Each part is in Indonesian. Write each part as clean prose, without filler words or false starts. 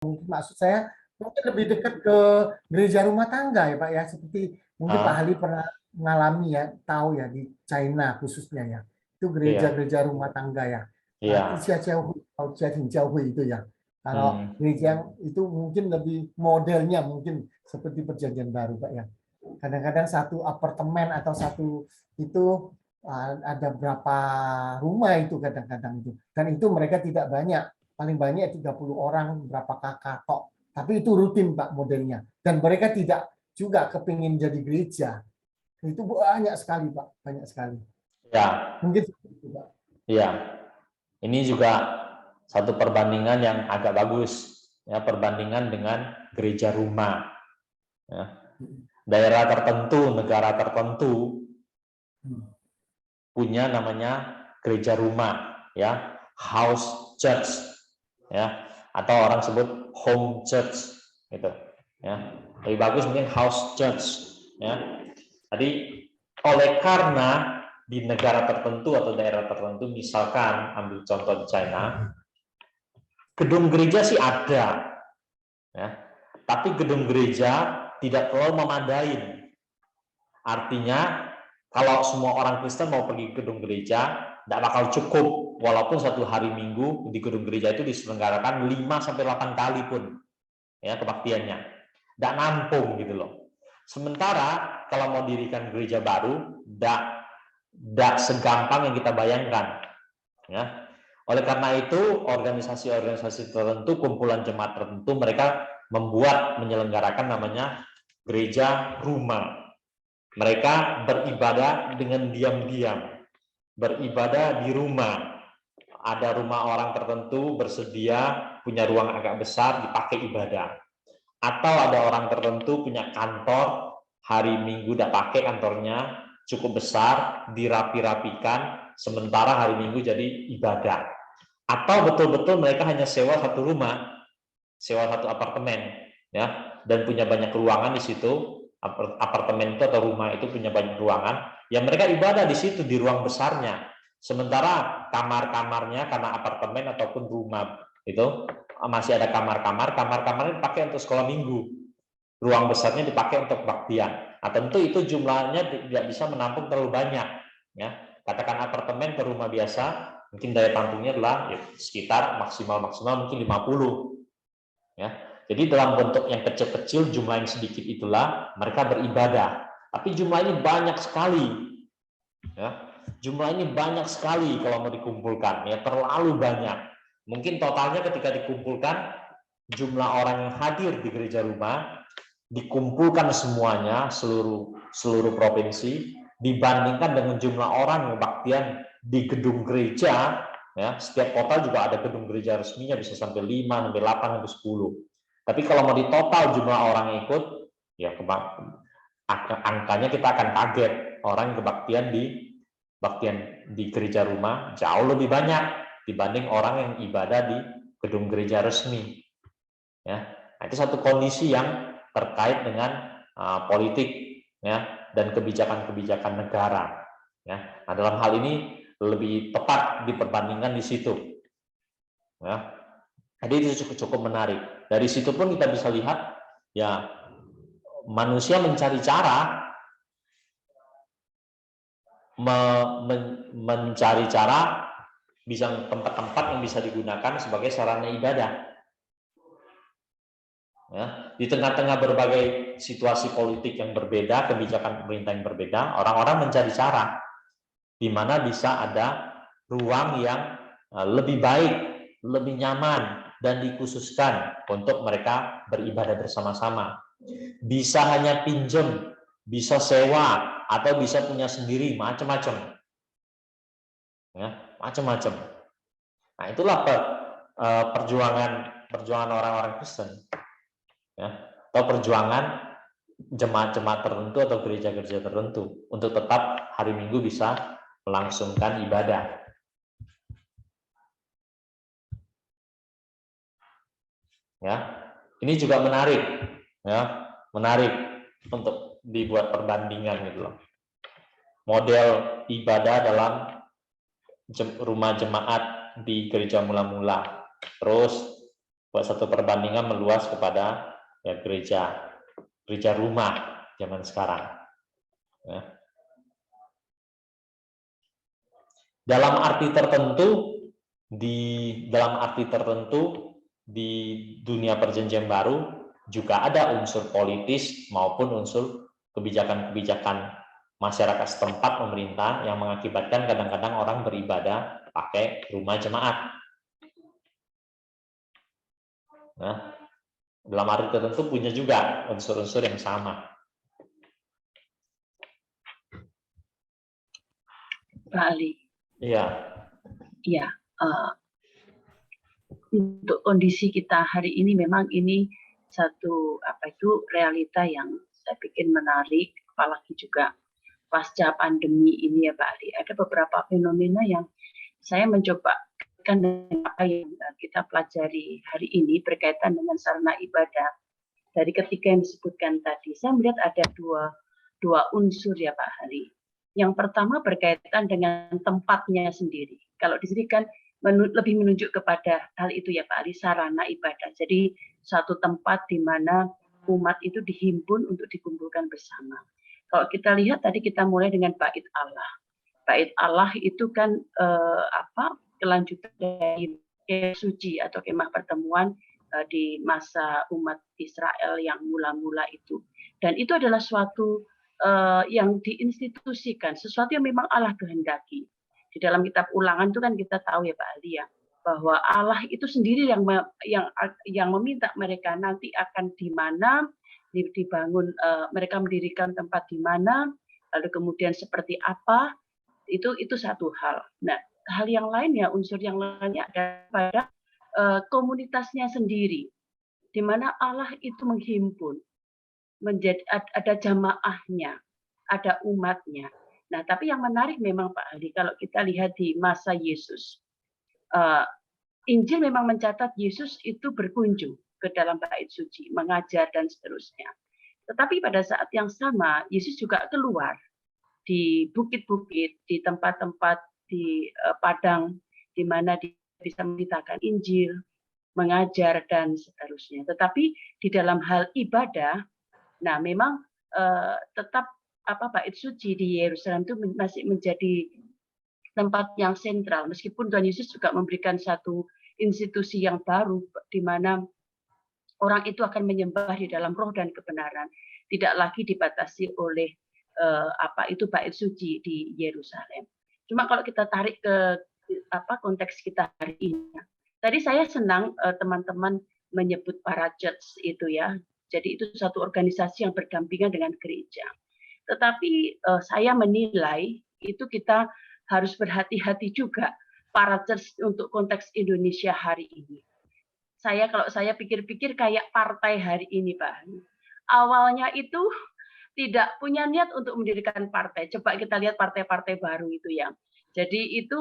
Maksud saya mungkin lebih dekat ke gereja rumah tangga ya Pak ya, seperti mungkin Pak Ah, Hali pernah mengalami ya, tahu ya di China khususnya ya, itu iya, gereja-gereja rumah tangga ya, iya. itu ya. Kalau Hmm, gereja yang itu mungkin lebih modelnya mungkin seperti perjanjian baru Pak ya. Kadang-kadang satu apartemen atau satu itu ada berapa rumah itu kadang-kadang itu. Dan itu mereka tidak banyak, paling banyak 30 orang, berapa kakak kok. Tapi itu rutin Pak modelnya. Dan mereka tidak juga kepingin jadi gereja. Itu banyak sekali Pak, banyak sekali. ya, Mungkin seperti itu Pak. ya. Ini juga satu perbandingan yang agak bagus, ya, perbandingan dengan gereja rumah. Ya. Daerah tertentu, negara tertentu punya namanya gereja rumah, ya, house church, ya, atau orang sebut home church, gitu, ya. Lebih bagus mungkin house church, ya. Jadi oleh karena di negara tertentu atau daerah tertentu, misalkan ambil contoh di China, gedung gereja sih ada, ya, tapi gedung gereja tidak terlalu memadai. Artinya kalau semua orang Kristen mau pergi ke gedung gereja, tidak bakal cukup. Walaupun satu hari Minggu di gedung gereja itu diselenggarakan 5-8 kali pun, ya, kebaktiannya. Tidak nampung gitu loh. Sementara kalau mau dirikan gereja baru, tidak segampang yang kita bayangkan. Ya. Oleh karena itu, organisasi-organisasi tertentu, kumpulan jemaat tertentu, mereka menyelenggarakan namanya gereja rumah. Mereka beribadah dengan diam-diam, beribadah di rumah. Ada rumah orang tertentu bersedia punya ruang agak besar dipakai ibadah. Atau ada orang tertentu punya kantor, hari Minggu udah pakai kantornya, cukup besar, dirapi-rapikan, sementara hari Minggu jadi ibadah. Atau betul-betul mereka hanya sewa satu rumah, sewa satu apartemen, ya, dan punya banyak ruangan di situ. Apartemen itu atau rumah itu punya banyak ruangan, yang mereka ibadah di situ di ruang besarnya. Sementara kamar-kamarnya, karena apartemen ataupun rumah itu masih ada kamar-kamarnya dipakai untuk sekolah minggu, ruang besarnya dipakai untuk baktian. Nah, tentu itu jumlahnya tidak bisa menampung terlalu banyak, ya. Katakan apartemen ke rumah biasa, mungkin daya tampungnya adalah ya, sekitar maksimal mungkin 50, ya. Jadi dalam bentuk yang kecil-kecil, jumlah yang sedikit itulah mereka beribadah. Tapi jumlah ini banyak sekali, ya. Jumlah ini banyak sekali kalau mau dikumpulkan, ya, terlalu banyak. Mungkin totalnya ketika dikumpulkan jumlah orang yang hadir di gereja rumah, dikumpulkan semuanya seluruh provinsi, dibandingkan dengan jumlah orang yang baktian di gedung gereja, ya, setiap kota juga ada gedung gereja resminya bisa sampai 5, sampai 8, sampai 10. Tapi kalau mau di total jumlah orang yang ikut, ya angkanya kita akan kaget. Orang yang baktian di gereja rumah jauh lebih banyak dibanding orang yang ibadah di gedung gereja resmi, ya. Nah, itu satu kondisi yang terkait dengan politik, ya, dan kebijakan-kebijakan negara, ya. Nah, dalam hal ini lebih tepat diperbandingkan di situ, ya. Jadi itu cukup menarik. Dari situ pun kita bisa lihat, ya, manusia mencari cara mencari cara bisa tempat-tempat yang bisa digunakan sebagai sarana ibadah. Ya, di tengah-tengah berbagai situasi politik yang berbeda, kebijakan pemerintah yang berbeda, orang-orang mencari cara di mana bisa ada ruang yang lebih baik, lebih nyaman, dan dikhususkan untuk mereka beribadah bersama-sama. Bisa hanya pinjam, bisa sewa, atau bisa punya sendiri, macam-macam, ya, macam-macam. Nah, itulah perjuangan orang-orang Kristen, ya, atau perjuangan jemaat-jemaat tertentu atau gereja-gereja tertentu untuk tetap hari Minggu bisa melangsungkan ibadah, ya. Ini juga menarik, ya, menarik untuk dibuat perbandingan gitu loh. Model ibadah dalam rumah jemaat di gereja mula-mula, terus buat satu perbandingan meluas kepada ya, gereja rumah zaman sekarang. Ya. Dalam arti tertentu di dunia perjanjian baru juga ada unsur politis maupun unsur kebijakan-kebijakan masyarakat setempat, pemerintah, yang mengakibatkan kadang-kadang orang beribadah pakai rumah jemaat. Nah, dalam arti tertentu punya juga unsur-unsur yang sama. Pak Ali. Iya. Iya. Untuk kondisi kita hari ini memang ini satu realita yang saya pikir menarik, apalagi juga pasca pandemi ini ya Pak Ali. Ada beberapa fenomena yang saya mencoba dengan apa yang kita pelajari hari ini berkaitan dengan sarana ibadah. Dari ketiga yang disebutkan tadi, saya melihat ada dua unsur ya Pak Ali. Yang pertama berkaitan dengan tempatnya sendiri. Kalau di sini kan lebih menunjuk kepada hal itu ya Pak Ali, sarana ibadah. Jadi satu tempat di mana umat itu dihimpun untuk dikumpulkan bersama. Kalau kita lihat tadi kita mulai dengan bait Allah. Bait Allah itu kan kelanjutan dari suci atau kemah pertemuan di masa umat Israel yang mula-mula itu. Dan itu adalah suatu yang diinstitusikan, sesuatu yang memang Allah kehendaki. Di dalam kitab Ulangan itu kan kita tahu ya Pak Ali ya, bahwa Allah itu sendiri yang meminta mereka nanti akan di mana dibangun, mereka mendirikan tempat di mana, lalu kemudian seperti apa, itu satu hal. Nah, hal yang lainnya, unsur yang lainnya ada pada komunitasnya sendiri, di mana Allah itu menghimpun, menjadi ada jamaahnya, ada umatnya. Nah, tapi yang menarik memang Pak Ali, kalau kita lihat di masa Yesus, Injil memang mencatat Yesus itu berkunjung ke dalam bait suci, mengajar dan seterusnya. Tetapi pada saat yang sama, Yesus juga keluar di bukit-bukit, di tempat-tempat di padang, di mana dia bisa memberitakan Injil, mengajar dan seterusnya. Tetapi di dalam hal ibadah, nah memang tetap bait suci di Yerusalem itu masih menjadi tempat yang sentral, meskipun Tuhan Yesus juga memberikan satu institusi yang baru di mana orang itu akan menyembah di dalam roh dan kebenaran, tidak lagi dibatasi oleh bait suci di Yerusalem. Cuma kalau kita tarik ke konteks kita hari ini, tadi saya senang teman-teman menyebut para church itu ya. Jadi itu satu organisasi yang berdampingan dengan gereja. Tetapi saya menilai itu kita harus berhati-hati juga para church untuk konteks Indonesia hari ini. Kalau saya pikir-pikir kayak partai hari ini Pak. Awalnya itu tidak punya niat untuk mendirikan partai. Coba kita lihat partai-partai baru itu ya. Jadi itu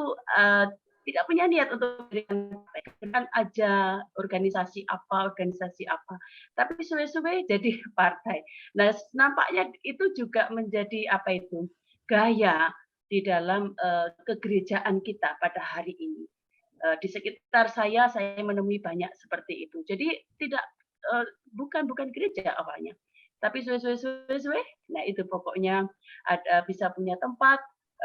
tidak punya niat untuk mendirikan partai. Kan aja organisasi apa. Tapi suwe-suwe jadi partai. Nah, nampaknya itu juga menjadi gaya di dalam kegerejaan kita pada hari ini. Di sekitar saya menemui banyak seperti itu. Jadi tidak bukan gereja awalnya, tapi suwe. Nah itu pokoknya bisa punya tempat,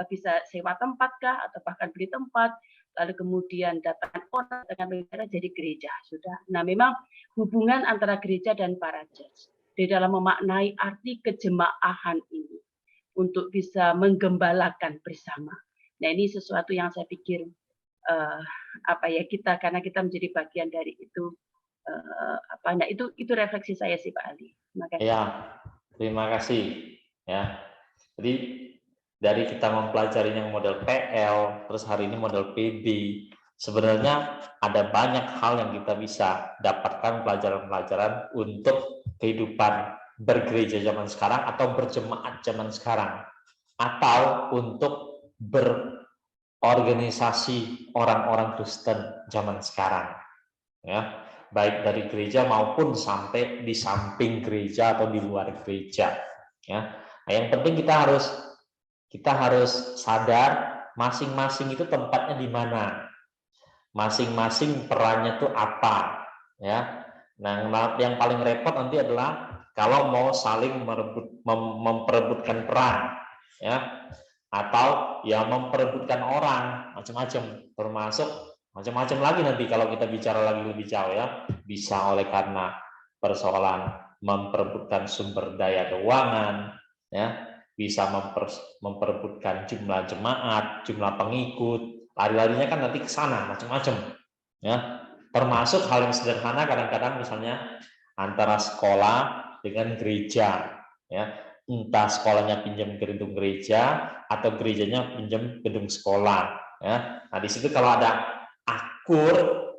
bisa sewa tempat kah, atau bahkan beli tempat, lalu kemudian datang orang dengan negara jadi gereja sudah. Nah memang hubungan antara gereja dan para church di dalam memaknai arti kejemaahan ini untuk bisa menggembalakan bersama. Nah ini sesuatu yang saya pikir kita, karena kita menjadi bagian dari itu, nah itu refleksi saya sih Pak Ali. Ya, terima kasih ya. Jadi dari kita mempelajari yang model PL, terus hari ini model PB, sebenarnya ada banyak hal yang kita bisa dapatkan pelajaran-pelajaran untuk kehidupan bergereja zaman sekarang atau berjemaat zaman sekarang, atau untuk organisasi orang-orang Kristen zaman sekarang, ya, baik dari gereja maupun sampai di samping gereja atau di luar gereja, ya. Nah, yang penting kita harus sadar masing-masing itu tempatnya di mana, masing-masing perannya itu apa, ya. Nah, yang paling repot nanti adalah kalau mau saling memperebutkan peran, ya, atau ya memperebutkan orang, macam-macam, termasuk macam-macam lagi nanti kalau kita bicara lagi lebih jauh, ya, bisa oleh karena persoalan memperebutkan sumber daya keuangan, ya, bisa memperebutkan jumlah jemaat, jumlah pengikut, lari-larinya kan nanti ke sana macam-macam, ya. Termasuk hal yang sederhana kadang-kadang misalnya antara sekolah dengan gereja, ya, entah sekolahnya pinjam gedung gereja atau gerejanya pinjam gedung sekolah, ya. Nah, di situ kalau ada akur,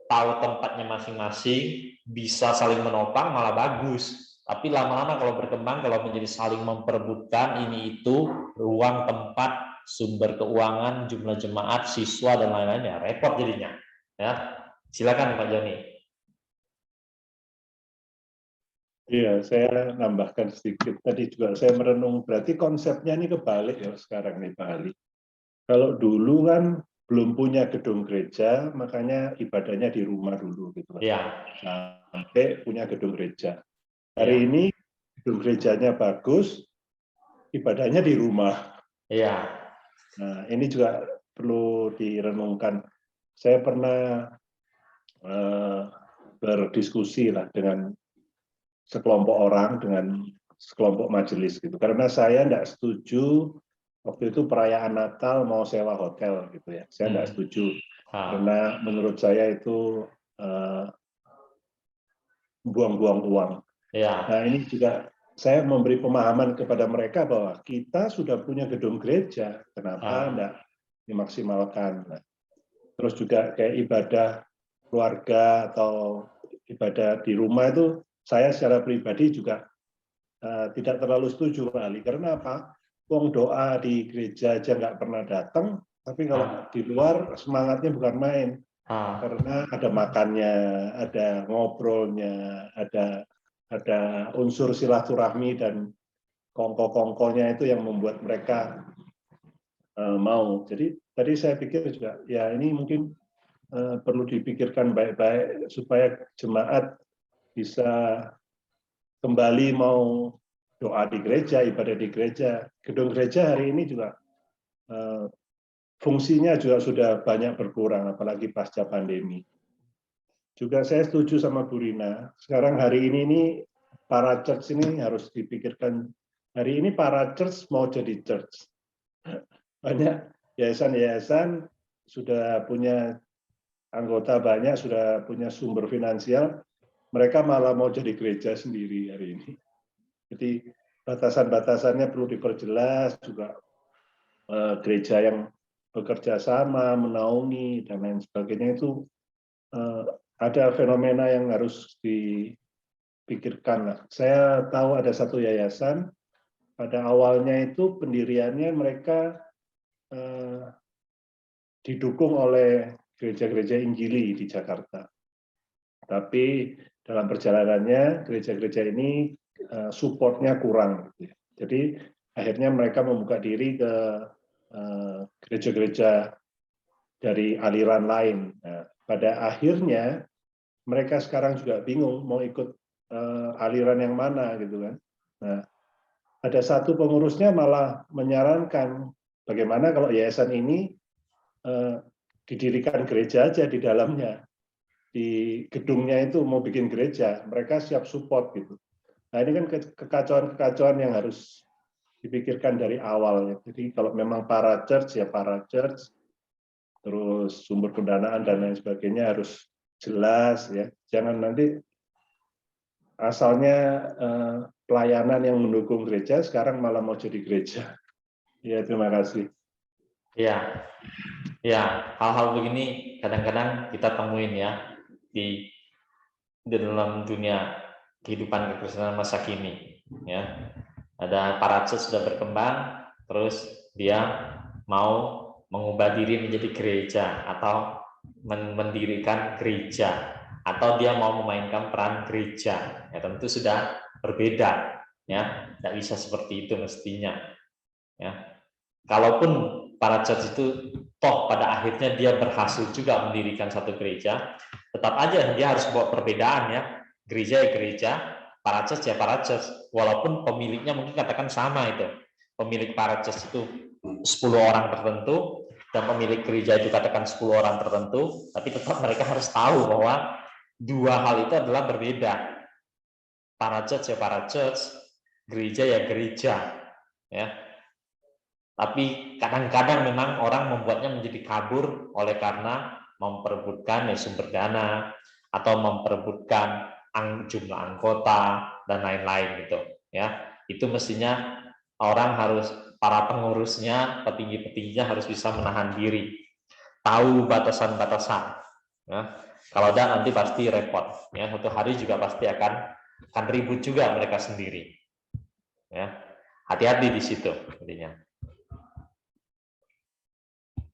tahu tempatnya masing-masing, bisa saling menopang, malah bagus. Tapi lama-lama kalau berkembang, kalau menjadi saling memperebutkan ini itu, ruang tempat, sumber keuangan, jumlah jemaat, siswa dan lain-lain, ya repot jadinya, ya. Silakan Pak Joni. Iya, saya nambahkan sedikit. Tadi juga saya merenung, berarti konsepnya ini kebalik ya sekarang nih Pak Ali. Kalau dulu kan belum punya gedung gereja, makanya ibadahnya di rumah dulu gitu. Iya. Sampai punya gedung gereja. Iya. Hari ini gedung gerejanya bagus, ibadahnya di rumah. Iya. Nah, ini juga perlu direnungkan. Saya pernah berdiskusi lah dengan sekelompok orang, dengan sekelompok majelis gitu. Karena saya tidak setuju waktu itu perayaan Natal mau sewa hotel gitu ya. Saya tidak setuju karena menurut saya itu buang-buang uang. Ya. Nah, ini juga saya memberi pemahaman kepada mereka bahwa kita sudah punya gedung gereja, kenapa tidak dimaksimalkan? Nah, terus juga kayak ibadah keluarga atau ibadah di rumah itu, saya secara pribadi juga tidak terlalu setuju Pak Ali. Karena apa? Wong doa di gereja aja nggak pernah datang, tapi kalau di luar semangatnya bukan main. Karena ada makannya, ada ngobrolnya, ada unsur silaturahmi dan kongko-kongkonya itu yang membuat mereka mau. Jadi tadi saya pikir juga, ya ini mungkin perlu dipikirkan baik-baik supaya jemaat bisa kembali mau doa di gereja, ibadah di gereja. Gedung gereja hari ini juga fungsinya juga sudah banyak berkurang, apalagi pasca pandemi. Juga saya setuju sama Bu Rina. Sekarang hari ini para church ini harus dipikirkan. Hari ini para church mau jadi church. Banyak yayasan-yayasan sudah punya anggota banyak, sudah punya sumber finansial. Mereka malah mau jadi gereja sendiri hari ini. Jadi batasan-batasannya perlu diperjelas, juga gereja yang bekerja sama, menaungi, dan lain sebagainya itu ada fenomena yang harus dipikirkan. Saya tahu ada satu yayasan, pada awalnya itu pendiriannya mereka didukung oleh gereja-gereja Injili di Jakarta. Tapi dalam perjalanannya gereja-gereja ini supportnya kurang. Jadi akhirnya mereka membuka diri ke gereja-gereja dari aliran lain. Nah, pada akhirnya mereka sekarang juga bingung mau ikut aliran yang mana gitu kan. Nah, ada satu pengurusnya malah menyarankan bagaimana kalau yayasan ini didirikan gereja aja di dalamnya, di gedungnya itu mau bikin gereja, mereka siap support gitu. Nah ini kan kekacauan-kekacauan yang harus dipikirkan dari awal. Jadi kalau memang para church ya para church, terus sumber pendanaan dan lain sebagainya harus jelas ya. Jangan nanti asalnya pelayanan yang mendukung gereja sekarang malah mau jadi gereja. Ya terima kasih. Ya, ya hal-hal begini kadang-kadang kita temuin ya di dalam dunia kehidupan kekristenan masa kini. Ya, ada para church sudah berkembang, terus dia mau mengubah diri menjadi gereja atau mendirikan gereja, atau dia mau memainkan peran gereja. Ya tentu sudah berbeda. Ya, tidak bisa seperti itu mestinya. Ya, kalaupun para church itu toh pada akhirnya dia berhasil juga mendirikan satu gereja, tetap aja dia harus bawa perbedaan ya. Gereja ya gereja, parachurch ya parachurch, walaupun pemiliknya mungkin katakan sama itu. Pemilik parachurch itu 10 orang tertentu, dan pemilik gereja itu katakan 10 orang tertentu, tapi tetap mereka harus tahu bahwa dua hal itu adalah berbeda. Parachurch ya parachurch, gereja ya gereja, ya. Tapi kadang-kadang memang orang membuatnya menjadi kabur oleh karena memperebutkan ya sumber dana atau memperebutkan jumlah anggota dan lain-lain gitu, ya. Itu mestinya orang harus, para pengurusnya, petinggi-petingginya harus bisa menahan diri, tahu batasan-batasan. Ya. Kalau tidak nanti pasti repot. Ya, suatu hari juga pasti akan ribut juga mereka sendiri. Ya, hati-hati di situ intinya.